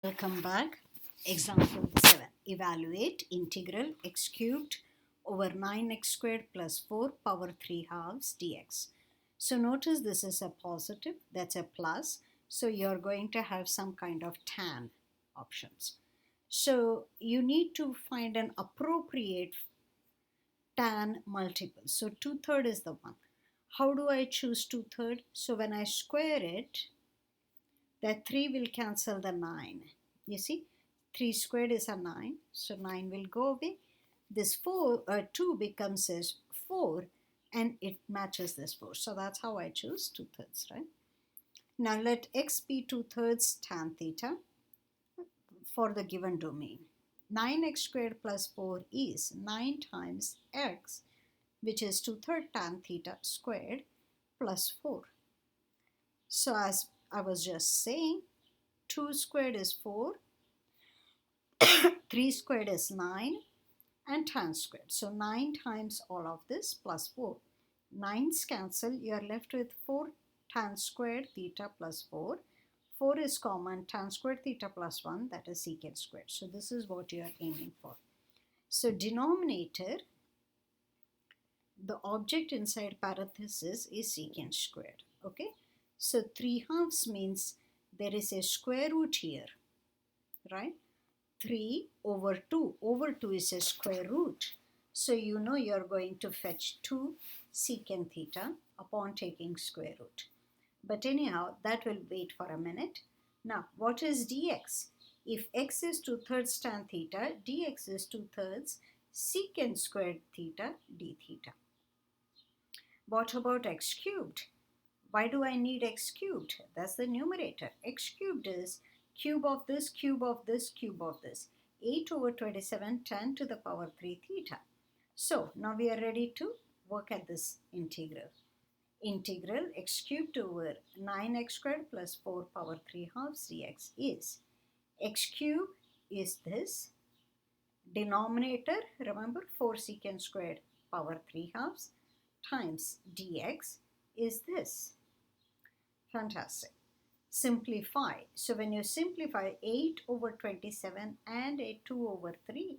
Welcome back. Example 7. Evaluate integral x cubed over 9x squared plus 4 power 3 halves dx. So notice this is a positive, that's a plus. So you're going to have some kind of tan options. So you need to find an appropriate tan multiple. So 2/3 is the one. How do I choose 2/3? So when I square it, that 3 will cancel the 9. You see, 3 squared is a 9, so 9 will go away. This 2 becomes as 4 and it matches this 4. So that's how I choose 2/3, right? Now let x be 2/3 tan theta for the given domain. 9x squared plus 4 is 9 times x, which is 2/3 tan theta squared plus 4. So as I was just saying, 2 squared is 4, 3 squared is 9, and tan squared. So 9 times all of this plus 4. 9's cancel, you are left with 4 tan squared theta plus 4. 4 is common, tan squared theta plus 1, that is secant squared. So this is what you are aiming for. So denominator, the object inside parenthesis is secant squared. Okay. So 3 halves means there is a square root here, right? 3 over 2. Over 2 is a square root. So you know you're going to fetch 2 secant theta upon taking square root. But anyhow, that will wait for a minute. Now, what is dx? If x is 2/3 tan theta, dx is 2/3 secant squared theta d theta. What about x cubed? Why do I need x cubed? That's the numerator. X cubed is cube of this, cube of this, cube of this. 8 over 27, 10 to the power 3 theta. So now we are ready to work at this integral. Integral x cubed over 9x squared plus 4 power 3 halves dx is x cubed is this. Denominator, remember 4 secant squared power 3 halves times dx is this. Fantastic. Simplify. So when you simplify 8 over 27 and a 2 over 3.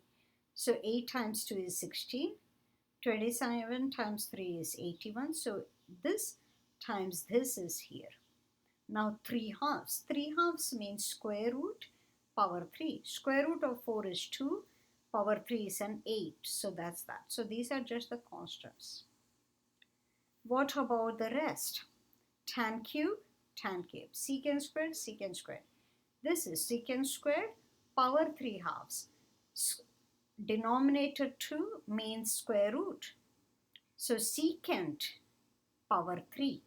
So 8 times 2 is 16. 27 times 3 is 81. So this times this is here. Now 3 halves. 3 halves means square root power 3. Square root of 4 is 2. Power 3 is an 8. So that's that. So these are just the constants. What about the rest? Tan cube, tan cube. Secant squared, secant squared. This is secant squared power 3 halves. Denominator 2 means square root. So secant power 3.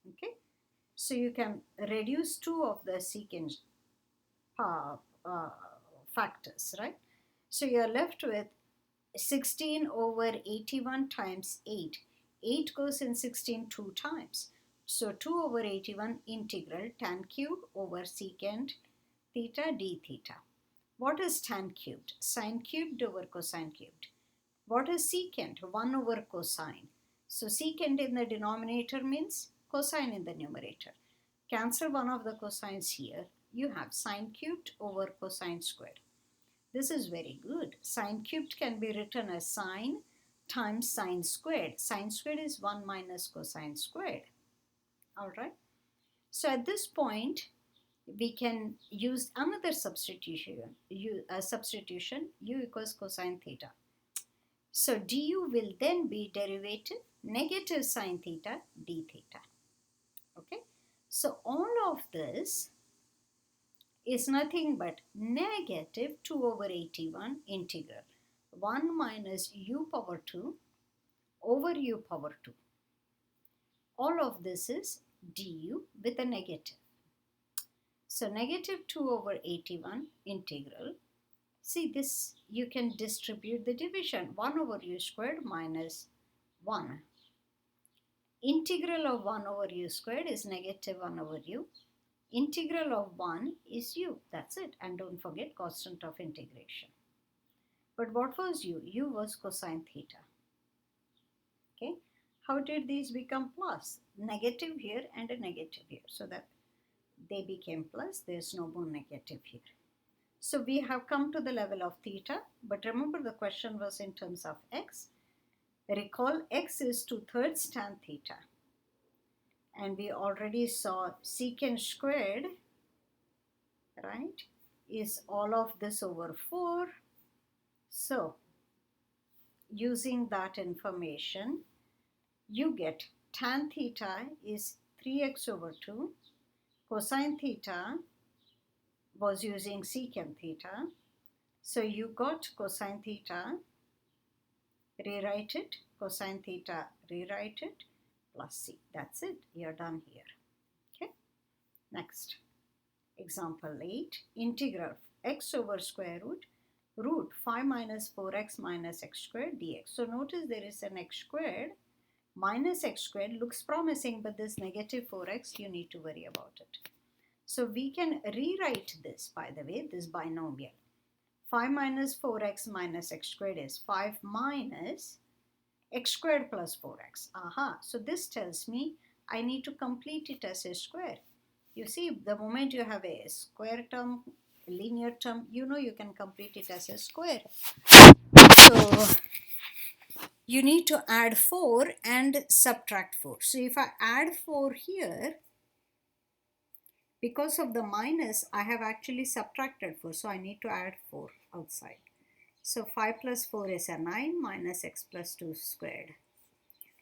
Okay. So you can reduce 2 of the secant factors, right? So you are left with 16 over 81 times 8. 8 goes in 16 2 times. So 2 over 81 integral tan cube over secant theta d theta. What is tan cubed? Sine cubed over cosine cubed. What is secant? 1 over cosine. So secant in the denominator means cosine in the numerator. Cancel one of the cosines here. You have sine cubed over cosine squared. This is very good. Sine cubed can be written as sine times sine squared. Sine squared is 1 minus cosine squared. Alright. So at this point, we can use another substitution. U equals cosine theta. So du will then be derivative negative sine theta d theta. Okay. So all of this is nothing but negative 2 over 81 integral 1 minus u power 2 over u power 2. All of this is du with a negative. So negative 2 over 81 integral. See this, you can distribute the division. 1 over u squared minus 1. Integral of 1 over u squared is negative 1 over u. Integral of 1 is u. That's it. And don't forget constant of integration. But what was u? U was cosine theta. Okay. How did these become plus? Negative here and a negative here. So that they became plus, there's no more negative here. So we have come to the level of theta, but remember the question was in terms of x. Recall x is 2/3 tan theta. And we already saw secant squared, right, is all of this over 4. So using that information, you get tan theta is 3x over 2. Cosine theta was using secant theta. So you got cosine theta, rewrite it, cosine theta, rewrite it, plus c. That's it. You're done here. Okay. Next. Example 8. Integral x over square root 5 minus 4x minus x squared dx. So notice there is an x squared minus x squared. Looks promising, but this negative 4x, you need to worry about it. So we can rewrite this, by the way, this binomial. 5 minus 4x minus x squared is 5 minus x squared plus 4x. Aha, so this tells me I need to complete it as a square. You see, the moment you have a square term, a linear term, you know you can complete it as a square. So you need to add 4 and subtract 4. So if I add 4 here, because of the minus, I have actually subtracted 4. So I need to add 4 outside. So 5 plus 4 is a 9 minus x plus 2 squared.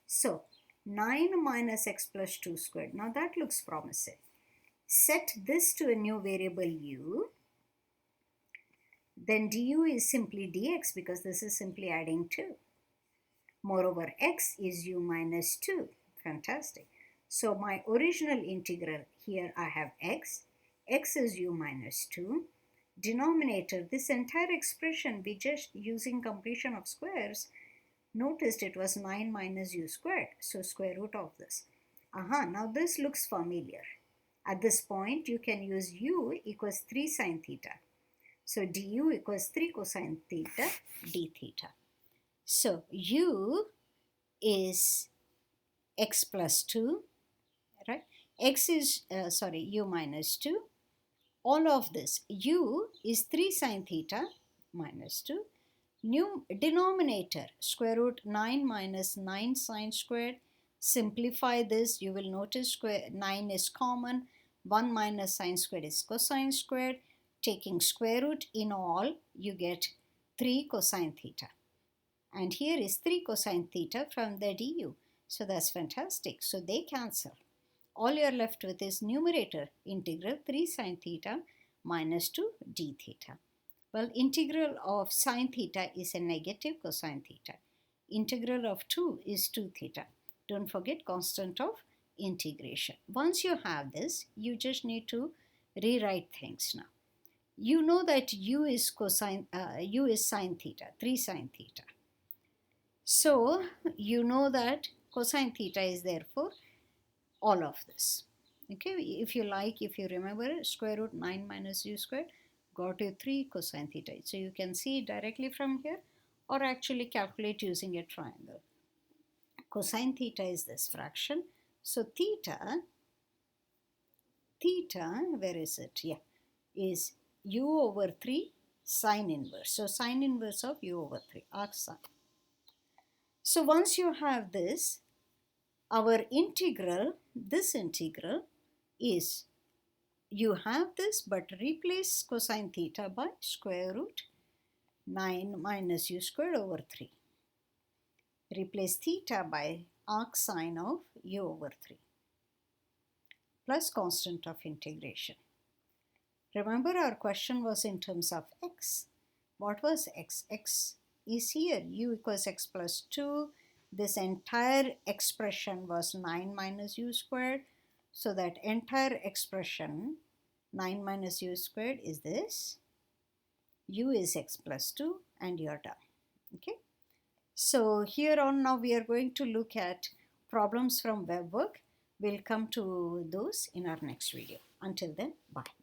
So 9 minus x plus 2 squared. Now that looks promising. Set this to a new variable u. Then du is simply dx because this is simply adding 2. Moreover, x is u minus 2. Fantastic. So my original integral, here I have x. X is u minus 2. Denominator, this entire expression, we just using completion of squares, noticed it was 9 minus u squared. So square root of this. Aha, now this looks familiar. At this point, you can use u equals 3 sine theta. So du equals 3 cosine theta d theta. So u is x plus 2, right? X is, u minus 2. All of this, u is 3 sine theta minus 2. New denominator, square root 9 minus 9 sine squared. Simplify this, you will notice 9 is common. 1 minus sine squared is cosine squared. Taking square root in all, you get 3 cosine theta. And here is 3 cosine theta from the du. So that's fantastic. So they cancel. All you're left with is numerator, integral 3 sine theta minus 2 d theta. Well, integral of sine theta is a negative cosine theta. Integral of 2 is 2 theta. Don't forget constant of integration. Once you have this, you just need to rewrite things now. You know that u is sine theta, 3 sine theta. So you know that cosine theta is therefore all of this. Okay, if you like, if you remember, square root 9 minus u squared got you 3 cosine theta. So you can see directly from here or actually calculate using a triangle. Cosine theta is this fraction. So theta, where is it? Yeah, is u over 3 sine inverse. So sine inverse of u over 3, arc sine. So once you have this, our integral, this integral is, you have this, but replace cosine theta by square root 9 minus u squared over 3. Replace theta by arc sine of u over 3 plus constant of integration. Remember our question was in terms of x. What was x? X is here, u equals x plus 2. This entire expression was 9 minus u squared. So that entire expression, 9 minus u squared is this. U is x plus 2 and you're done. Okay. So here on now we are going to look at problems from web work. We'll come to those in our next video. Until then, bye.